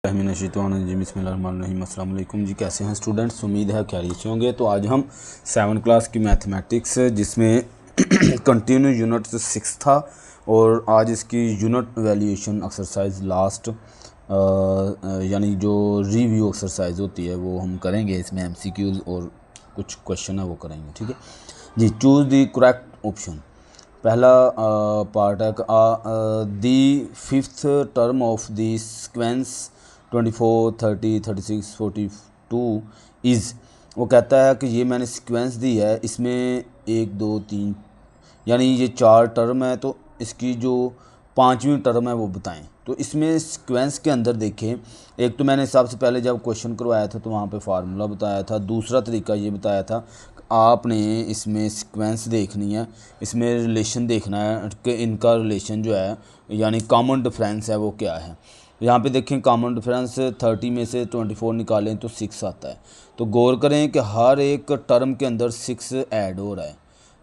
बिस्मिल्लाहिर्रहमानिर्रहीम। अस्सलाम वालेकुम जी, कैसे हैं स्टूडेंट्स? उम्मीद है खैरियत से होंगे। तो आज हम 7 क्लास की मैथमेटिक्स जिसमें कंटिन्यू यूनिट 6 था और आज इसकी यूनिट वैल्यूएशन एक्सरसाइज लास्ट यानी जो रिव्यू एक्सरसाइज होती है वो हम करेंगे। इसमें MCQs और कुछ क्वेश्चन है वो करेंगे, ठीक है जी। Choose the correct option. पहला पार्ट है the fifth term of the sequence 24, 30, 36, 42 is. वो कहता है कि ये मैंने सीक्वेंस दी है, इसमें 1 2 3 यानी ये 4 टर्म है, तो इसकी जो 5वीं टर्म है वो बताएं। तो इसमें सीक्वेंस के अंदर देखें, एक तो मैंने सबसे पहले जब क्वेश्चन करवाया था तो वहाँ पे फार्मूला बताया था। दूसरा तरीका ये बताया था आपने इसमें सीक्वेंस देखनी है, इसमें रिलेशन देखना है कि इनका रिलेशन जो है यानी कॉमन डिफरेंस है वो क्या है। यहाँ पे देखें कॉमन डिफरेंस 30 में से 24 निकालें तो 6 आता है। तो गौर करें कि हर एक टर्म के अंदर 6 ऐड हो रहा है।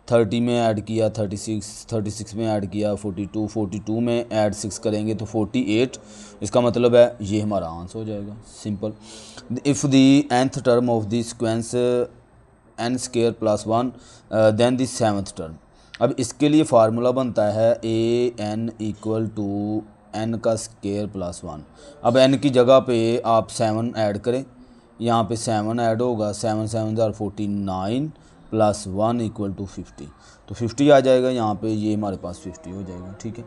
30 में ऐड किया 36 में ऐड किया 42 में ऐड 6 करेंगे तो 48। इसका मतलब है ये हमारा आंसर हो जाएगा, simple. If the nth term of the sequence n square plus 1 then the 7th term. अब इसके लिए फार्मूला बनता है an इक्वल टू n का स्क्वायर प्लस 1। अब n की जगह पे आप 7 ऐड करें, यहाँ पे 7 ऐड होगा, 7 7 49 प्लस 1 इक्वल टू 50। तो 50 आ जाएगा यहाँ पे, ये हमारे पास 50 हो जाएगा, ठीक है।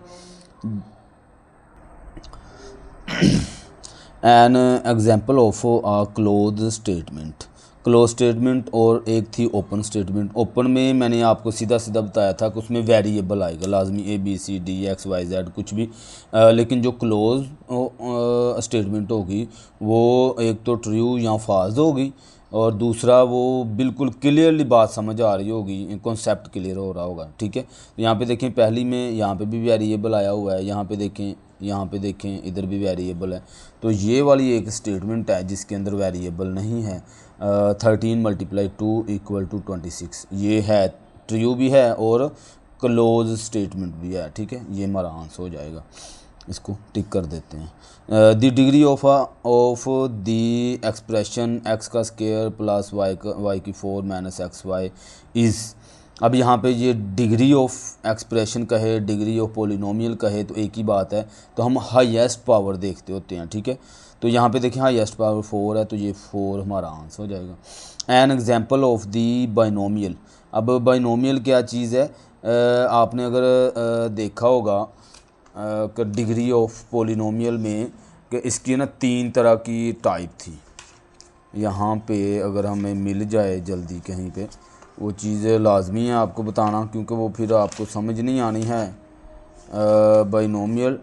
An example of a close statement. Close statement और एक थी ओपन स्टेटमेंट। ओपन में मैंने आपको सीधा सीधा बताया था कि उसमें वेरिएबल आएगा लाजमी, ABCD XYZ कुछ भी। लेकिन जो क्लोज स्टेटमेंट होगी वो एक तो ट्रू या फॉल्स होगी और दूसरा वो बिल्कुल क्लियरली बात समझ आ रही होगी, कॉन्सेप्ट क्लियर हो रहा होगा, ठीक है। तो यहाँ पे देखें पहली में यहाँ पे भी वेरिएबल आया हुआ है, यहाँ पे देखें इधर भी वेरिएबल है। तो ये वाली एक स्टेटमेंट है जिसके अंदर वेरिएबल नहीं है। 13 × 2 = 26 ये है, ट्रू भी है और क्लोज स्टेटमेंट भी है, ठीक है। ये हमारा आंसर हो जाएगा, इसको टिक कर देते हैं। The degree of the expression x का स्क्वायर प्लस y की 4 माइनस XY इज़। अब यहाँ पे ये डिग्री ऑफ एक्सप्रेशन कहे, डिग्री ऑफ पोलिनोमियल कहे तो एक ही बात है। तो हम हाईएस्ट पावर देखते होते हैं, ठीक है। तो यहाँ पे देखें हाईएस्ट पावर 4 है, तो ये 4 हमारा आंसर हो जाएगा। An example of the binomial. अब बाइनोमियल क्या चीज़ है? आपने अगर देखा होगा कि डिग्री ऑफ पोलिनोमियल में कि इसकी ना 3 तरह की टाइप थी। यहाँ पे अगर हमें मिल जाए जल्दी कहीं पे वो चीज़ें लाजमी है आपको बताना, क्योंकि वो फिर आपको समझ नहीं आनी है। बाइनोमियल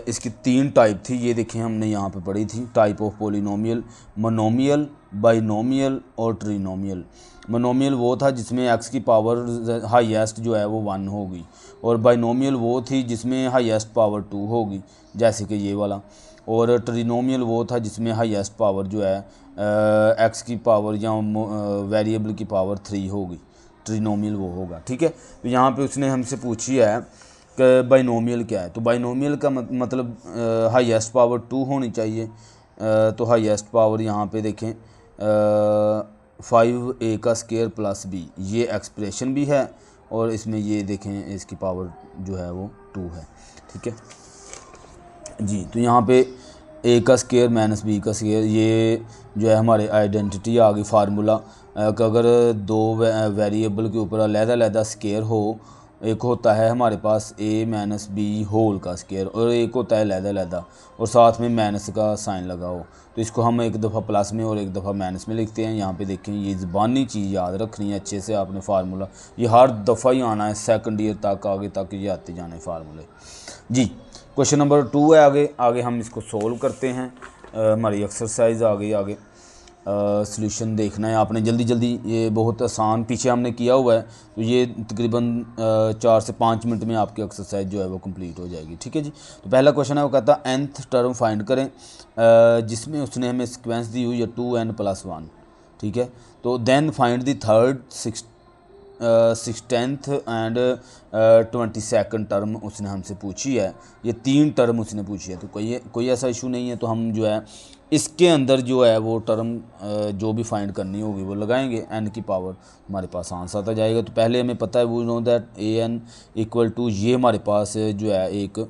इसकी 3 टाइप थी, ये देखें हमने यहाँ पे पढ़ी थी। Type of polynomial, monomial, binomial और ट्रिनोमियल। मोनोमियल वो था जिसमें x की पावर हाईएस्ट जो है वो 1 होगी, और बाइनोमियल वो थी जिसमें हाईएस्ट पावर 2 होगी, जैसे कि ये वाला। और ट्रिनोमियल वो था जिसमें हाईएस्ट पावर जो है x की पावर या वेरिएबल की पावर 3 होगी। ट्रिनोमियल वो होगा, ठीक है। तो यहाँ पे उसने हमसे पूछी है कि बाइनोमियल क्या है। तो बाइनोमियल का मतलब हाईएस्ट पावर 2 होनी चाहिए। तो हाईएस्ट पावर यहाँ पे देखें 5a का स्क्वायर प्लस b, ये एक्सप्रेशन भी है और इसमें ये देखें इसकी पावर जो है वो 2 है, ठीक है जी। तो यहाँ पे a का स्क्वायर माइनस b का स्क्वायर, ये जो है हमारे आइडेंटिटी आ गई, फार्मूला कि अगर 2 वेरिएबल के ऊपर अलग-अलग स्क्वायर हो, एक होता है हमारे पास a माइनस b होल का स्क्वायर और एक होता है अलग-अलग और साथ में माइनस का साइन लगा हो। तो इसको हम एक दफ़ा प्लस में और एक दफ़ा माइनस में लिखते हैं। यहाँ पे देखें ये ज़बानी चीज़ याद रखनी है अच्छे से आपने, फार्मूला ये हर दफ़ा ही आना है, सेकंड ईयर तक आगे तक ये आते जाने फार्मूले जी। क्वेश्चन नंबर 2 है आगे हम इसको सोल्व करते हैं। हमारी एक्सरसाइज आ गई आगे। सॉल्यूशन देखना है आपने जल्दी जल्दी, ये बहुत आसान पीछे हमने किया हुआ है। तो ये तकरीबन 4 से 5 मिनट में आपकी एक्सरसाइज जो है वो कंप्लीट हो जाएगी, ठीक है जी। तो पहला क्वेश्चन है वो कहता है nth टर्म फाइंड करें, जिसमें उसने हमें सीक्वेंस दी हुई है 2n + 1, ठीक है। तो then find the third 16th and 22nd term उसने हमसे पूछी है, ये 3 टर्म उसने पूछी है, तो कोई ऐसा इशू नहीं है। तो हम जो है इसके अंदर जो है वो टर्म जो भी फाइंड करनी होगी वो लगाएंगे, n की पावर हमारे पास आंसर आता जाएगा। तो पहले हमें पता है वो know that an equal to, ये हमारे पास जो है एक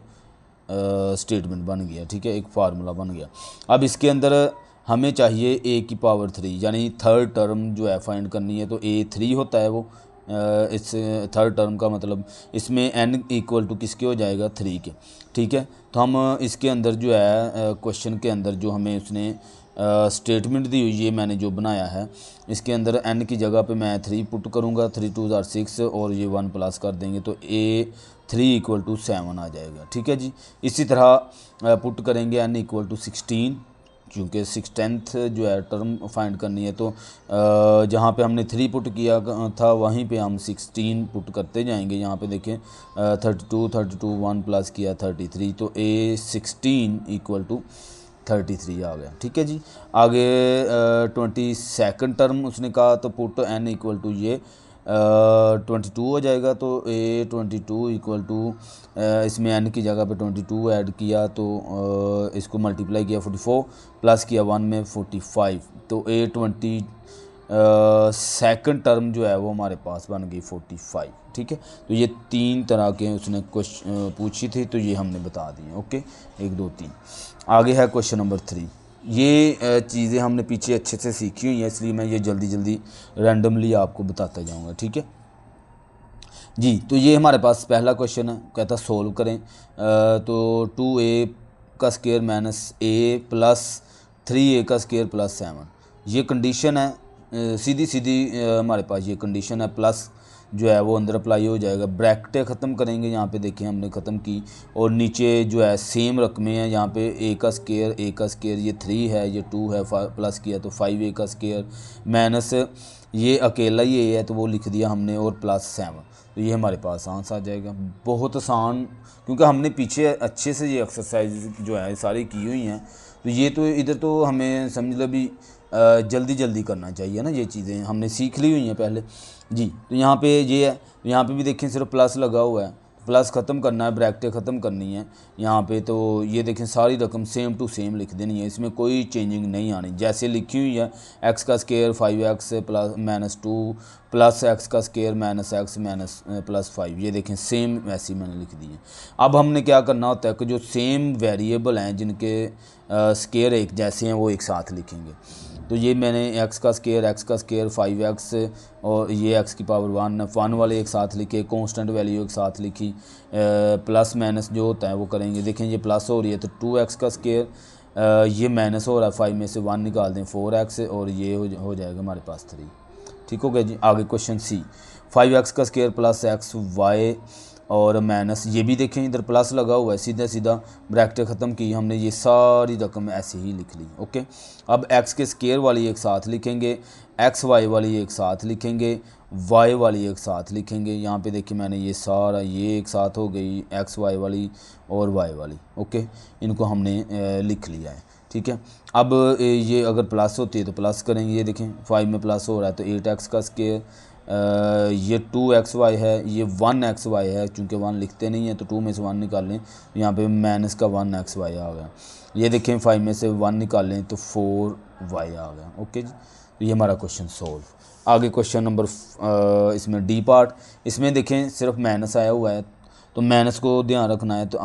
स्टेटमेंट बन गया, ठीक है, एक फार्मूला बन गया। अब इसके अंदर हमें चाहिए a की पावर 3, यानी थर्ड टर्म जो है फाइंड करनी है। तो a 3 होता है वो, इस थर्ड टर्म का मतलब इसमें n इक्वल टू किसके हो जाएगा, 3 के, ठीक है। तो हम इसके अंदर जो है क्वेश्चन के अंदर जो हमें उसने स्टेटमेंट दी हुई, ये मैंने जो बनाया है, इसके अंदर n की जगह पे मैं 3 पुट करूँगा, 3 2 ज़ार 6 और ये 1 प्लस कर देंगे तो a 3 इक्वल टू 7 आ जाएगा, ठीक है जी। इसी तरह पुट करेंगे n इक्वल टू 16, क्योंकि 16th जो है टर्म फाइंड करनी है। तो जहाँ पे हमने 3 पुट किया था वहीं पे हम 16 पुट करते जाएंगे। यहाँ पे देखें 32 1 प्लस किया 33, तो a 16 इक्वल टू 33 आ गया, ठीक है जी। आगे 22nd टर्म उसने कहा, तो पुट n इक्वल टू ये 22 हो जाएगा। तो a 22 इक्वल टू, इसमें n की जगह पे 22 ऐड किया, तो इसको मल्टीप्लाई किया 44 प्लस किया 1 में 45, तो a 22nd टर्म जो है वो हमारे पास बन गई 45, ठीक है। तो ये 3 तरह के उसने क्वेश्चन पूछी थी, तो ये हमने बता दिए, ओके, 1 2 3। आगे है क्वेश्चन नंबर 3। ये चीज़ें हमने पीछे अच्छे से सीखी हुई हैं, इसलिए मैं ये जल्दी जल्दी रैंडमली आपको बताता जाऊंगा, ठीक है जी। तो ये हमारे पास पहला क्वेश्चन है, कहता सोल्व करें। तो 2a का square minus a plus 3a का स्क्वायर प्लस 7, ये कंडीशन है, सीधी सीधी हमारे पास ये कंडीशन है, प्लस जो है वो अंदर अप्लाई हो जाएगा। ब्रैकेटें ख़त्म करेंगे, यहाँ पे देखिए हमने ख़त्म की, और नीचे जो है सेम रकमें हैं, यहाँ पे a का स्क्वायर ये 3 है, ये 2 है, प्लस किया तो 5a का स्क्वायर माइनस ये अकेला ही a है तो वो लिख दिया हमने, और प्लस 7, तो ये हमारे पास आंसर आ जाएगा। बहुत आसान, क्योंकि हमने पीछे अच्छे से ये एक्सरसाइज जो है सारी की हुई हैं, तो ये तो इधर तो हमें समझ लो भी जल्दी जल्दी करना चाहिए ना, ये चीज़ें हमने सीख ली हुई हैं पहले जी। तो यहाँ पे ये है, यहाँ पे भी देखें सिर्फ प्लस लगा हुआ है, प्लस ख़त्म करना है, ब्रैकेटें ख़त्म करनी है यहाँ पे। तो ये देखें सारी रकम सेम टू सेम लिख देनी है, इसमें कोई चेंजिंग नहीं आनी, जैसे लिखी हुई है x का square 5x plus minus 2 plus x का square minus x minus plus 5, ये देखें सेम वैसी मैंने लिख दी है। अब हमने क्या करना होता है कि जो सेम वेरिएबल हैं जिनके स्क्वायर एक जैसे हैं वो एक साथ लिखेंगे। तो ये मैंने x का स्क्वायर 5x और ये x की पावर 1 वाले एक साथ लिखे, कांस्टेंट वैल्यू एक साथ लिखी, प्लस माइनस जो होता है वो करेंगे। देखें ये प्लस हो रही है तो 2x का स्क्वायर, ये माइनस हो रहा है 5 में से 1 निकाल दें 4x, और ये हो जाएगा हमारे पास 3, ठीक हो गया जी। आगे क्वेश्चन सी, 5x का स्क्वायर प्लस एक्स वाई और माइनस, ये भी देखें इधर प्लस लगा हुआ है, सीधा सीधा ब्रैकेट ख़त्म की हमने, ये सारी रकम ऐसे ही लिख ली, ओके। अब x के स्क्वायर वाली एक साथ लिखेंगे, एक्स वाई वाली एक साथ लिखेंगे, वाई वाली एक साथ लिखेंगे। यहाँ पे देखिए मैंने ये सारा ये एक साथ हो गई, एक्स वाई वाली और वाई वाली, ओके, इनको हमने लिख लिया है, ठीक है। अब ये अगर प्लस होती है तो प्लस करेंगे, ये देखें 5 में प्लस हो रहा है तो 8x का स्क्वायर, ये 2xy है, ये 1xy है, चूँकि 1 लिखते नहीं है तो 2 में से 1 निकाल लें, यहाँ पे माइनस का 1xy आ गया। ये देखें 5 में से 1 निकाल लें तो 4y आ गया, ओके जी। तो ये हमारा क्वेश्चन सोल्व। आगे क्वेश्चन नंबर इसमें डी पार्ट, इसमें देखें सिर्फ माइनस आया हुआ है, तो माइनस को ध्यान रखना है। तो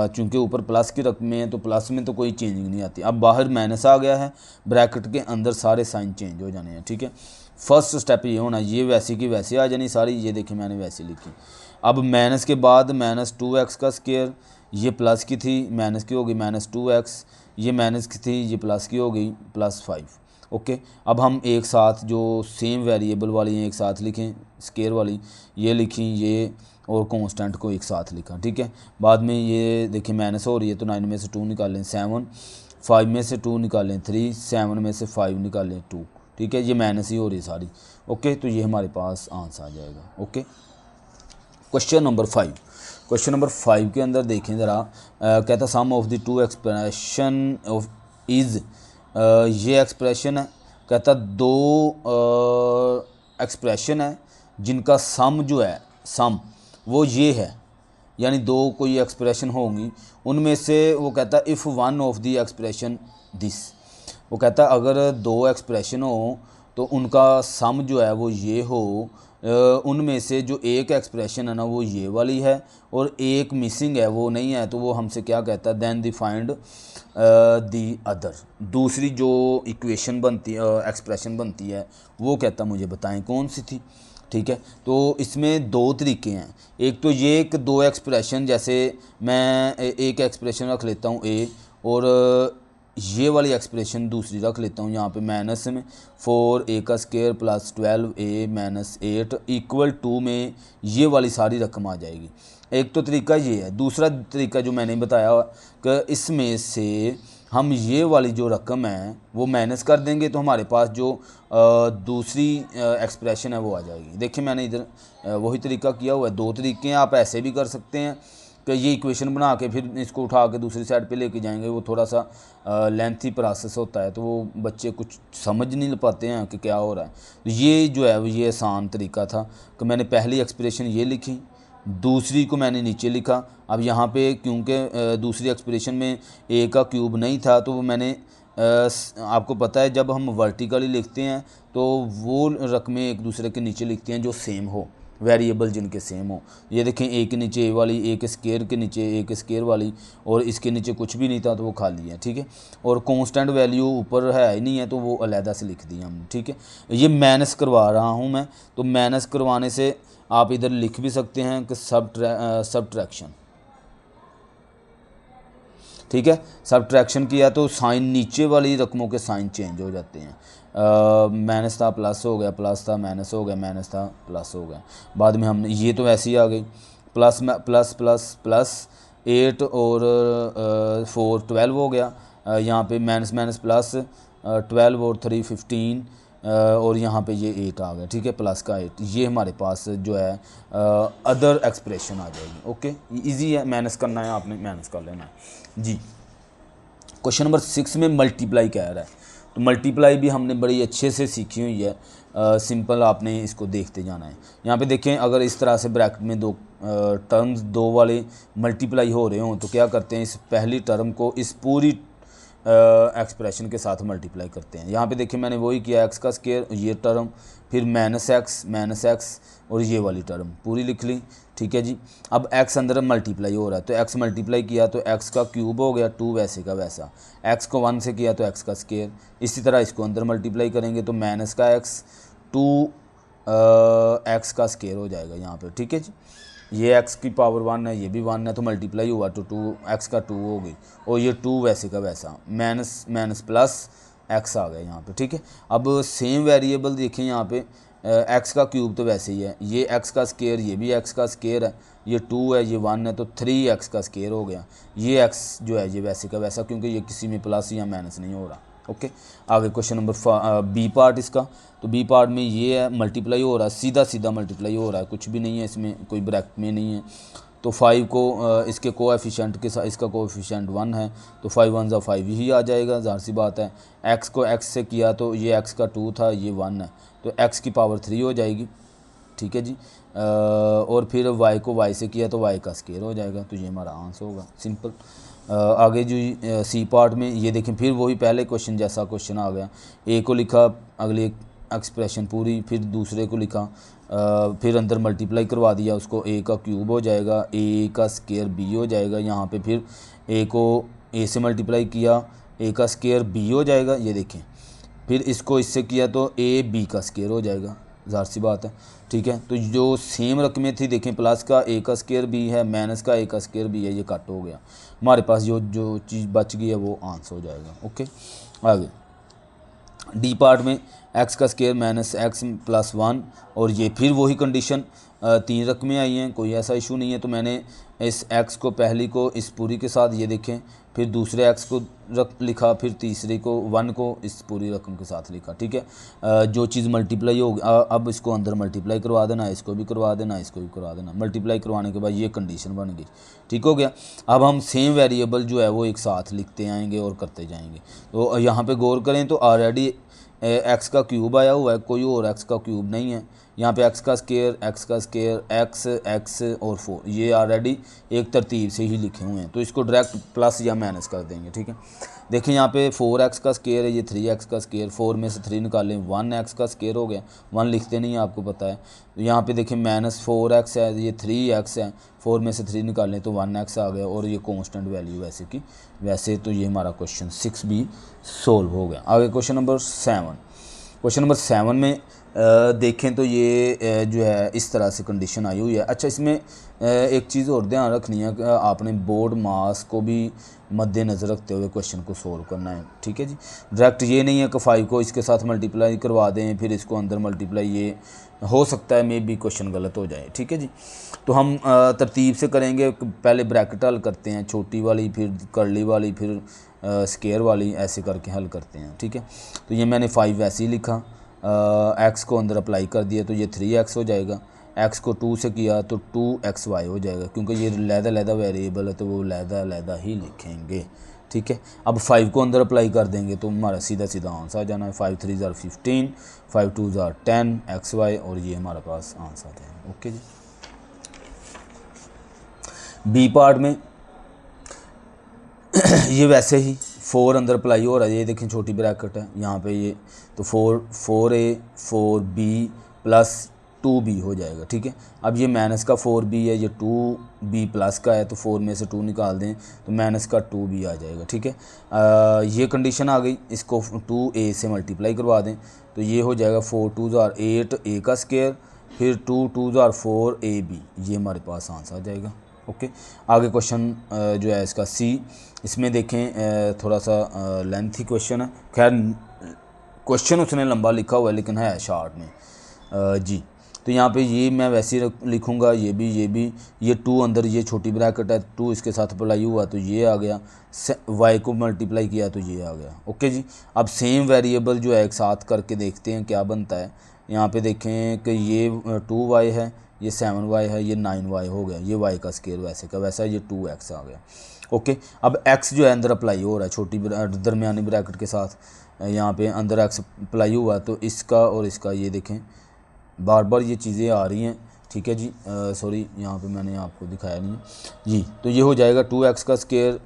चूँकि ऊपर प्लस की रकमें हैं तो प्लस में तो कोई चेंजिंग नहीं आती। अब बाहर माइनस आ गया है, ब्रैकेट के अंदर सारे साइन चेंज हो जाने हैं, ठीक है। फर्स्ट स्टेप ये होना, ये वैसी की वैसे आ जानी सारी, ये देखिए मैंने वैसे लिखी। अब माइनस के बाद माइनस 2x का स्क्वायर, ये प्लस की थी माइनस की हो गई माइनस 2x, ये माइनस की थी ये प्लस की हो गई प्लस 5, ओके। अब हम एक साथ जो सेम वेरिएबल वाली हैं एक साथ लिखें, स्क्वायर वाली ये लिखी, ये और कांस्टेंट को एक साथ लिखा, ठीक है। बाद में ये देखिए माइनस हो रही है तो 9 में से 2 निकालें 7, 5 में से 2 निकालें 3, 7 में से 5 निकालें 2, ठीक है। ये माइनस ही हो रही है सारी, ओके। तो ये हमारे पास आंसर आ जाएगा, okay. Question number 5, question number 5 के अंदर देखें ज़रा, कहता sum of the two expression of is, ये एक्सप्रेशन है, कहता दो एक्सप्रेशन है जिनका सम जो है सम वो ये है, यानी दो कोई एक्सप्रेशन होंगी, उनमें से वो कहता है if one of the expression this, वो कहता है अगर दो एक्सप्रेशन हो तो उनका सम जो है वो ये हो, उनमें से जो एक एक्सप्रेशन है ना वो ये वाली है और एक मिसिंग है वो नहीं है, तो वो हमसे क्या कहता है, then the find the other. दूसरी जो इक्वेशन बनती है, एक्सप्रेशन बनती है, वो कहता मुझे बताएं कौन सी थी। ठीक है, तो इसमें दो तरीके हैं। एक तो ये कि दो एक्सप्रेशन, जैसे मैं एक एक्सप्रेशन रख लेता हूँ ए, और ये वाली एक्सप्रेशन दूसरी रख लेता हूँ यहाँ पे माइनस में 4a का square plus 12a minus 8 equal to में ये वाली सारी रकम आ जाएगी। एक तो तरीका ये है। दूसरा तरीका जो मैंने बताया कि इसमें से हम ये वाली जो रकम है वो माइनस कर देंगे तो हमारे पास जो दूसरी एक्सप्रेशन है वो आ जाएगी। देखिए मैंने इधर वही तरीका किया हुआ है। दो तरीके हैं, आप ऐसे भी कर सकते हैं कि ये इक्वेशन बना के फिर इसको उठा के दूसरी साइड पे लेके जाएंगे, वो थोड़ा सा लेंथी प्रोसेस होता है, तो वो बच्चे कुछ समझ नहीं पाते हैं कि क्या हो रहा है। तो ये जो है ये आसान तरीका था कि मैंने पहली एक्सप्रेशन ये लिखी, दूसरी को मैंने नीचे लिखा। अब यहाँ पे क्योंकि दूसरी एक्सप्रेशन में ए का क्यूब नहीं था, तो वो मैंने आपको पता है जब हम वर्टिकली लिखते हैं तो वो रकमें एक दूसरे के नीचे लिखते हैं जो सेम हो, वेरिएबल जिनके सेम हो। ये देखें, ए के नीचे ए वाली, एक स्केयर के नीचे एक स्केयर वाली, और इसके नीचे कुछ भी नहीं था तो वो खाली है। ठीक है, और कांस्टेंट वैल्यू ऊपर है ही नहीं है तो वो अलहदा से लिख दी हमने। ठीक है, ये माइनस करवा रहा हूँ मैं, तो माइनस करवाने से आप इधर लिख भी सकते हैं कि सबट्रैक्शन। ठीक है, सबट्रैक्शन किया तो साइन, नीचे वाली रकमों के साइन चेंज हो जाते हैं। माइनस था प्लस हो गया, प्लस था माइनस हो गया, माइनस था प्लस हो गया। बाद में हमने ये तो ऐसी आ गई, प्लस प्लस प्लस प्लस 8 और 4 12 हो गया। यहाँ पे माइनस माइनस प्लस 12 और 3 15, और यहाँ पे ये 8 आ गया। ठीक है, प्लस का 8, ये हमारे पास जो है अदर एक्सप्रेशन आ जाएगी। ओके, इजी है, माइनस करना है आपने माइनस कर लेना है जी। क्वेश्चन नंबर 6 में मल्टीप्लाई कह रहा है, तो मल्टीप्लाई भी हमने बड़ी अच्छे से सीखी हुई है। सिंपल आपने इसको देखते जाना है। यहाँ पे देखें, अगर इस तरह से ब्रैकेट में दो टर्म्स दो वाले मल्टीप्लाई हो रहे हों तो क्या करते हैं, इस पहली टर्म को इस पूरी एक्सप्रेशन के साथ मल्टीप्लाई करते हैं। यहाँ पे देखिए मैंने वही किया, एक्स का स्क्वायर ये टर्म, फिर माइनस एक्स और ये वाली टर्म पूरी लिख ली। ठीक है जी, अब एक्स अंदर मल्टीप्लाई हो रहा है तो एक्स मल्टीप्लाई किया तो एक्स का क्यूब हो गया 2 वैसे का वैसा, एक्स को 1 से किया तो एक्स का स्क्वायर। इसी तरह इसको अंदर मल्टीप्लाई करेंगे तो माइनस का एक्स 2 एक्स का स्क्वायर हो जाएगा यहाँ पे। ठीक है जी, ये एक्स की पावर 1 है, ये भी 1 है, तो मल्टीप्लाई हुआ तो 2 एक्स का 2 हो गई, और ये 2 वैसे का वैसा, माइनस माइनस प्लस एक्स आ गया यहाँ पे। ठीक है, अब सेम वेरिएबल देखें यहाँ पे, एक्स का क्यूब तो वैसे ही है, ये एक्स का स्क्वायर, ये भी एक्स का स्क्वायर है, ये 2 है, ये 1 है, तो 3 एक्स का स्क्वायर हो गया। ये एक्स जो है ये वैसे का वैसा, क्योंकि ये किसी में प्लस या माइनस नहीं हो रहा। ओके, आगे क्वेश्चन नंबर बी पार्ट इसका, तो बी पार्ट में ये है मल्टीप्लाई हो रहा है, सीधा सीधा मल्टीप्लाई हो रहा है, कुछ भी नहीं है इसमें, कोई ब्रैकेट में नहीं है। तो 5 को इसके कोएफिशिएंट के साथ, इसका कोएफिशिएंट 1 है तो 5 1 ज़ा 5 ही आ जाएगा, ज़ाहिर सी बात है। एक्स को एक्स से किया तो ये एक्स का 2 था, ये 1 है, तो एक्स की पावर 3 हो जाएगी। ठीक है जी, और फिर वाई को वाई से किया तो वाई का स्क्वायर हो जाएगा, तो ये हमारा आंसर होगा, सिंपल। आगे जो सी पार्ट में ये देखें, फिर वही पहले क्वेश्चन जैसा क्वेश्चन आ गया, ए को लिखा, अगली एक्सप्रेशन पूरी, फिर दूसरे को लिखा, फिर अंदर मल्टीप्लाई करवा दिया उसको, ए का क्यूब हो जाएगा, ए का स्क्वायर बी हो जाएगा। यहाँ पे फिर ए को ए से मल्टीप्लाई किया, ए का स्क्वायर बी हो जाएगा, ये देखें, फिर इसको इससे किया तो ए बी का स्क्वायर हो जाएगा, ज़ाहिर सी बात है। ठीक है, तो जो सेम रकमें थी देखें, प्लस का ए का स्क्वायर भी है, माइनस का ए का स्क्वायर भी है, ये कट हो गया, हमारे पास जो जो चीज़ बच गई है वो आंसर हो जाएगा। ओके, आगे डी पार्ट में एक्स का स्क्वायर माइनस एक्स प्लस 1, और ये फिर वही कंडीशन, 3 रकमें आई हैं, कोई ऐसा इशू नहीं है। तो मैंने इस एक्स को पहली को इस पूरी के साथ ये देखें, फिर दूसरे एक्स को लिखा, फिर तीसरे को 1 को इस पूरी रकम के साथ लिखा। ठीक है, जो चीज़ मल्टीप्लाई होगी अब इसको अंदर मल्टीप्लाई करवा देना, इसको भी करवा देना, इसको भी करवा देना। मल्टीप्लाई करवाने के बाद ये कंडीशन बन गई, ठीक हो गया। अब हम सेम वेरिएबल जो है वो एक साथ लिखते आएंगे और करते जाएंगे। तो यहाँ पे गौर करें तो ऑलरेडी एक्स का क्यूब आया हुआ है, कोई और एक्स का क्यूब नहीं है। यहाँ पे एक्स का स्केयर, एक्स और 4 ये ऑलरेडी एक तरतीब से ही लिखे हुए हैं, तो इसको डायरेक्ट प्लस या माइनस कर देंगे। ठीक है, देखिए यहाँ पे 4x का स्केयर है, ये 3x का स्केयर, 4 में से 3 निकालें 1x का स्केयर हो गया, 1 लिखते नहीं है आपको पता है। तो यहाँ पे देखिए -4x है, ये 3x है, 4 में से 3 निकालें तो 1x आ गया, और ये कांस्टेंट वैल्यू वैसे की वैसे। तो ये हमारा क्वेश्चन 6 भी सोल्व हो गया। आगे क्वेश्चन नंबर 7। क्वेश्चन नंबर 7 में देखें तो ये जो है इस तरह से कंडीशन आई हुई है। अच्छा, इसमें एक चीज़ और ध्यान रखनी है कि आपने बोर्ड मास को भी मद्देनज़र रखते हुए क्वेश्चन को सोल्व करना है। ठीक है जी, डायरेक्ट ये नहीं है कि 5 को इसके साथ मल्टीप्लाई करवा दें फिर इसको अंदर मल्टीप्लाई, ये हो सकता है मे भी क्वेश्चन गलत हो जाए। ठीक है जी, तो हम तरतीब से करेंगे, पहले ब्रैकेट हल करते हैं, छोटी वाली, फिर कर्ली वाली, फिर स्केयर वाली, ऐसे करके हल करते हैं। ठीक है, तो ये मैंने 5 ऐसे ही लिखा, एक्स को अंदर अप्लाई कर दिया तो ये 3x हो जाएगा, एक्स को 2 से किया तो 2xy हो जाएगा, क्योंकि ये लहदा वेरिएबल है तो वो लहदा ही लिखेंगे। ठीक है, अब 5 को अंदर अप्लाई कर देंगे तो हमारा सीधा आंसर आ जाना है, 5 3 ज़ार 15, 5 2 ज़ार 10 xy, और ये हमारे पास आंसर आ जाएगा। ओके जी, बी पार्ट में ये वैसे ही 4 अंदर अप्लाई हो रहा है, ये देखें छोटी ब्रैकेट है यहाँ पे ये, तो 4a 4b प्लस 2b हो जाएगा। ठीक है, अब ये माइनस का 4b है, ये 2b प्लस का है, तो 4 में से 2 निकाल दें तो माइनस का 2b आ जाएगा। ठीक है, ये कंडीशन आ गई, इसको 2a से मल्टीप्लाई करवा दें तो ये हो जाएगा 4 2 ज़ार 8 a का स्केयर, फिर 2 2 ज़ार 4 ab, ये हमारे पास आंसर आ जाएगा। ओके, आगे क्वेश्चन जो है इसका सी, इसमें देखें थोड़ा सा लेंथी क्वेश्चन है, खैर क्वेश्चन उसने लंबा लिखा हुआ है लेकिन है शॉर्ट में जी। तो यहाँ पे ये मैं वैसे ही लिखूँगा, ये भी, ये 2 अंदर, ये छोटी ब्रैकेट है, 2 इसके साथ अप्लाई हुआ तो ये आ गया, y को मल्टीप्लाई किया तो ये आ गया। ओके जी, अब सेम वेरिएबल जो है एक साथ करके देखते हैं क्या बनता है। यहाँ पे देखें कि ये 2y है, ये 7y है, ये 9y हो गया, ये y का स्केयर वैसे का वैसा, ये 2x आ गया। ओके, अब x जो है अंदर अप्लाई हो रहा है छोटी दरमियानी ब्रैकेट के साथ, यहाँ पे अंदर x अप्लाई हुआ तो इसका और इसका, ये देखें बार बार ये चीज़ें आ रही हैं। ठीक है जी, सॉरी यहाँ पे मैंने आपको दिखाया नहीं है जी। तो ये हो जाएगा 2x का स्केयर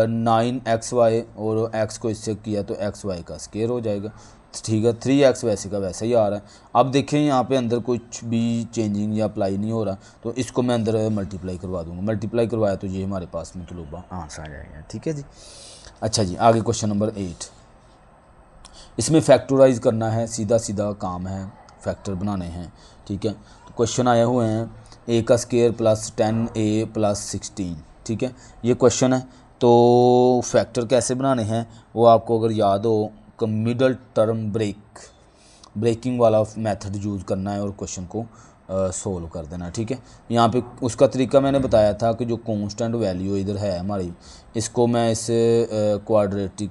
9xy, और x को इससे किया तो xy का स्केयर हो जाएगा। ठीक है, 3x वैसे का वैसा ही आ रहा है। अब देखें यहाँ पे अंदर कुछ भी चेंजिंग या अप्लाई नहीं हो रहा, तो इसको मैं अंदर मल्टीप्लाई करवा दूँगा, मल्टीप्लाई करवाया तो ये हमारे पास मतलूबा आंसर आ जाएगा। ठीक है जी, अच्छा जी, आगे क्वेश्चन नंबर 8, इसमें फैक्टराइज करना है, सीधा काम है, फैक्टर बनाने हैं। ठीक है, तो क्वेश्चन आए हुए हैं a का स्केयर प्लस 10a प्लस 16। ठीक है, ये क्वेश्चन है, तो फैक्टर कैसे बनाने हैं वो आपको अगर याद हो कि मिडल टर्म ब्रेकिंग वाला मेथड यूज़ करना है और क्वेश्चन को सोल्व कर देना। ठीक है, यहाँ पे उसका तरीका मैंने बताया था कि जो कांस्टेंट वैल्यू इधर है हमारी, इसको मैं इस क्वाड्रेटिक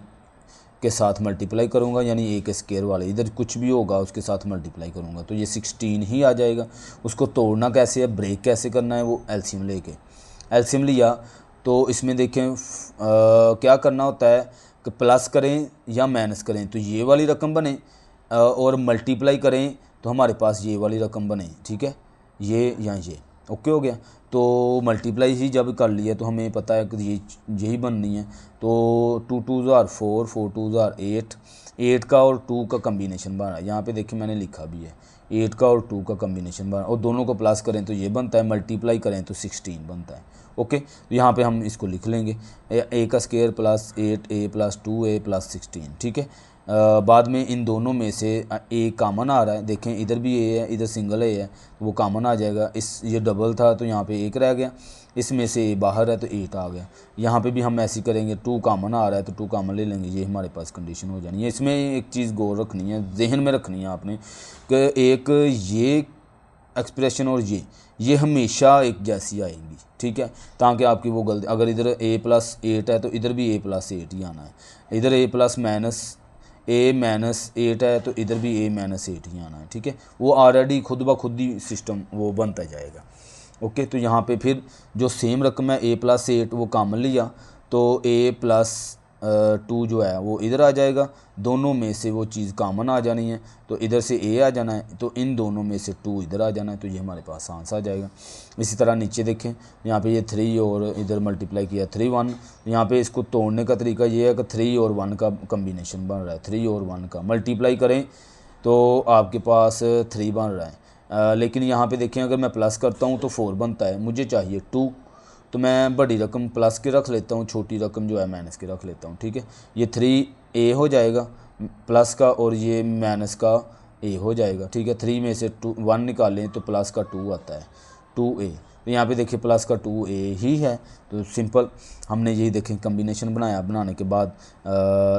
के साथ मल्टीप्लाई करूँगा, यानी a के स्केयर वाले इधर कुछ भी होगा उसके साथ मल्टीप्लाई करूँगा तो ये 16 ही आ जाएगा। उसको तोड़ना कैसे है, ब्रेक कैसे करना है, वो एलसीएम लेके, एलसीएम लिया तो इसमें देखें क्या करना होता है कि प्लस करें या माइनस करें तो ये वाली रकम बने, और मल्टीप्लाई करें तो हमारे पास ये वाली रकम बने। ठीक है, ये या ये ओके हो गया। तो मल्टीप्लाई ही जब कर लिया तो हमें पता है कि ये यही बननी है, तो 2 2 ज़ार 4 4 2 ज़ार 8, 8 का और 2 का कम्बिनेशन बना, यहाँ पे देखिए मैंने लिखा भी है 8 का और 2 का कम्बिनेशन बना, और दोनों को प्लस करें तो ये बनता है, मल्टीप्लाई करें तो 16 बनता है। ओके, तो यहाँ पे हम इसको लिख लेंगे a का square plus 8a plus 2a plus 16। ठीक है, बाद में इन दोनों में से a कॉमन आ रहा है, देखें इधर भी a है, इधर सिंगल a है तो वो कॉमन आ जाएगा, इस ये डबल था तो यहाँ पे 1 रह गया, इसमें से a बाहर है तो 8 आ गया। यहाँ पे भी हम ऐसे करेंगे, 2 कॉमन आ रहा है तो 2 कॉमन ले लेंगे, ये हमारे पास कंडीशन हो जानी है। इसमें एक चीज़ गौर रखनी है, जहन में रखनी है आपने कि एक ये एक्सप्रेशन और ये हमेशा एक जैसी आएंगी। ठीक है, ताकि आपकी वो गलती, अगर इधर a प्लस 8 है तो इधर भी a प्लस 8 ही आना है, इधर a प्लस माइनस 8 है तो इधर भी a माइनस 8 ही आना है। ठीक है, वो ऑलरेडी खुद ब खुद ही सिस्टम वो बनता जाएगा। ओके, तो यहाँ पे फिर जो सेम रकम है a प्लस 8 वो कॉमन लिया तो a प्लस टू जो है वो इधर आ जाएगा, दोनों में से वो चीज़ कॉमन आ जानी है, तो इधर से ए आ जाना है, तो इन दोनों में से टू इधर आ जाना है, तो ये हमारे पास आंसर आ जाएगा। इसी तरह नीचे देखें, यहाँ पे ये 3 और इधर मल्टीप्लाई किया 3 1, यहाँ पे इसको तोड़ने का तरीका ये है कि 3 और 1 का कम्बिनेशन बन रहा है, 3 और 1 का मल्टीप्लाई करें तो आपके पास 3 बन रहा है। लेकिन यहाँ पे देखें, अगर मैं प्लस करता हूँ तो 4 बनता है, मुझे चाहिए 2, तो मैं बड़ी रकम प्लस की रख लेता हूँ, छोटी रकम जो है माइनस की रख लेता हूँ। ठीक है, ये 3a हो जाएगा प्लस का, और ये माइनस का a हो जाएगा। ठीक है, 3 में से 1 निकालें तो प्लस का 2 आता है, 2a। तो यहाँ पे देखिए प्लस का 2a ही है, तो सिंपल हमने यही देखें कम्बिनेशन बनाया, बनाने के बाद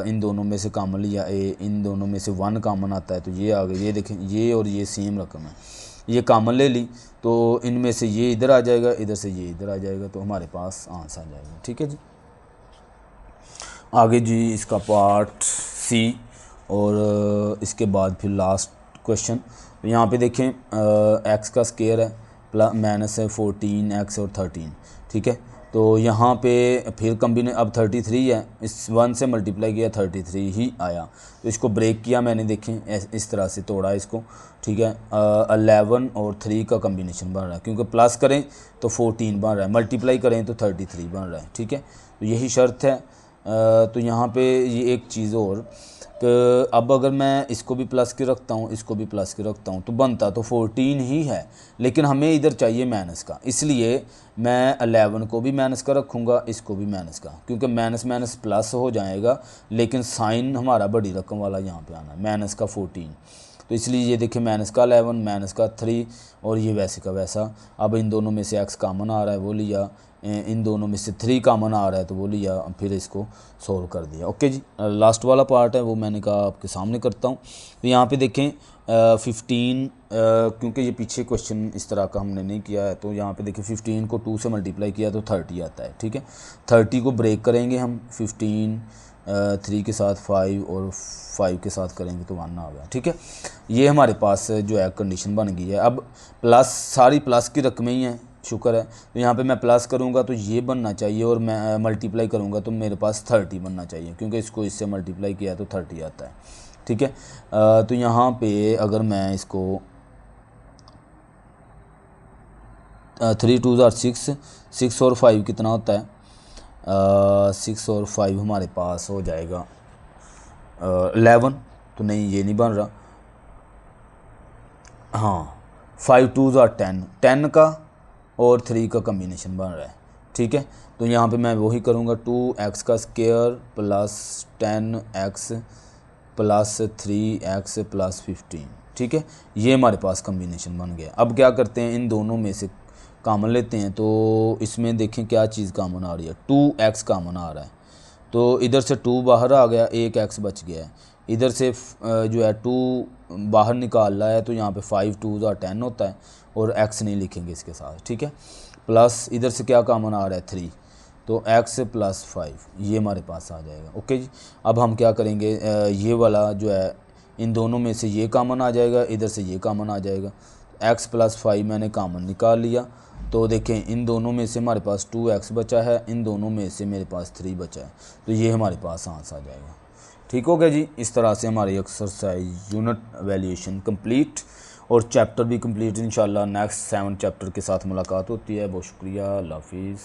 इन दोनों में से कॉमन लिया a, इन दोनों में से 1 कॉमन आता है, तो ये आ गया। ये देखें, ये और ये सेम रकम है, ये कॉमन ले ली तो इनमें से ये इधर आ जाएगा, इधर से ये इधर आ जाएगा, तो हमारे पास आंसर आ जाएगा। ठीक है जी, आगे जी इसका पार्ट सी और इसके बाद फिर लास्ट क्वेश्चन। तो यहाँ पे देखें एक्स का स्केयर है, प्लस माइनस है 14x और 13। ठीक है, तो यहाँ पे फिर कम्बिने अब 33 है, इस 1 से मल्टीप्लाई किया 33 ही आया, तो इसको ब्रेक किया मैंने, देखें इस तरह से तोड़ा इसको। ठीक है, 11 और 3 का कम्बिनेशन बन रहा है, क्योंकि प्लस करें तो 14 बन रहा है, मल्टीप्लाई करें तो 33 बन रहा है। ठीक है, तो यही शर्त है। तो यहाँ पे ये एक चीज़ और कि अब अगर मैं इसको भी प्लस के रखता हूँ, इसको भी प्लस के रखता हूँ, तो बनता तो 14 ही है, लेकिन हमें इधर चाहिए माइनस का, इसलिए मैं 11 को भी माइनस का रखूँगा, इसको भी माइनस का, क्योंकि माइनस माइनस प्लस हो जाएगा, लेकिन साइन हमारा बड़ी रकम वाला यहाँ पे आना है, माइनस का 14। तो इसलिए ये देखिए माइनस का 11, माइनस का 3, और ये वैसे का वैसा। अब इन दोनों में से x कॉमन आ रहा है वो लिया, इन दोनों में से 3 कॉमन आ रहा है तो वो लिया, फिर इसको सोल्व कर दिया। ओके जी, लास्ट वाला पार्ट है वो मैंने कहा आपके सामने करता हूँ। तो यहाँ पे देखें 15, क्योंकि ये पीछे क्वेश्चन इस तरह का हमने नहीं किया है, तो यहाँ पे देखिए 15 को 2 से मल्टीप्लाई किया तो 30 आता है। ठीक है, 30 को ब्रेक करेंगे हम, 15 3 के साथ 5 और 5 के साथ करेंगे तो 1 आ गया। ठीक है, ये हमारे पास जो है कंडीशन बन गई है। अब प्लस, सारी प्लस की रकमें ही हैं, शुक्र है। तो यहाँ पे मैं प्लस करूँगा तो ये बनना चाहिए, और मैं मल्टीप्लाई करूँगा तो मेरे पास 30 बनना चाहिए, क्योंकि इसको इससे मल्टीप्लाई किया तो 30 आता है। ठीक है, तो यहाँ पे अगर मैं इसको 3 2 ज़ार 6, 6 और 5 कितना होता है, 6 और 5 हमारे पास हो जाएगा 11, तो नहीं ये नहीं बन रहा। हाँ, 5 2 ज़ार 10, 10 का और 3 का कम्बिनेशन बन रहा है। ठीक है, तो यहाँ पे मैं वही करूँगा, 2x का square plus 10x plus 3x plus 15। ठीक है, ये हमारे पास कम्बिनेशन बन गया। अब क्या करते हैं, इन दोनों में से कॉमन लेते हैं, तो इसमें देखें क्या चीज़ कॉमन आ रही है, 2x कॉमन आ रहा है, तो इधर से 2 बाहर आ गया, एक x बच गया है, इधर से जो है 2 बाहर निकाल रहा है, तो यहाँ पे 5 2 ज़ार 10 होता है, और x नहीं लिखेंगे इसके साथ। ठीक है, प्लस इधर से क्या कॉमन आ रहा है 3, तो x प्लस 5 ये हमारे पास आ जाएगा। ओके जी, अब हम क्या करेंगे, ये वाला जो है इन दोनों में से ये कॉमन आ जाएगा, इधर से ये कॉमन आ जाएगा, x प्लस 5 मैंने कॉमन निकाल लिया, तो देखें इन दोनों में से हमारे पास 2x बचा है, इन दोनों में से मेरे पास 3 बचा है, तो ये हमारे पास आंसर आ जाएगा। ठीक हो गया जी, इस तरह से हमारी एक्सरसाइज यूनिट वैल्यूएशन कंप्लीट और चैप्टर भी कंप्लीट। इंशाल्लाह नेक्स्ट 7 चैप्टर के साथ मुलाकात होती है। बहुत शुक्रिया, अल्लाह हाफिज़।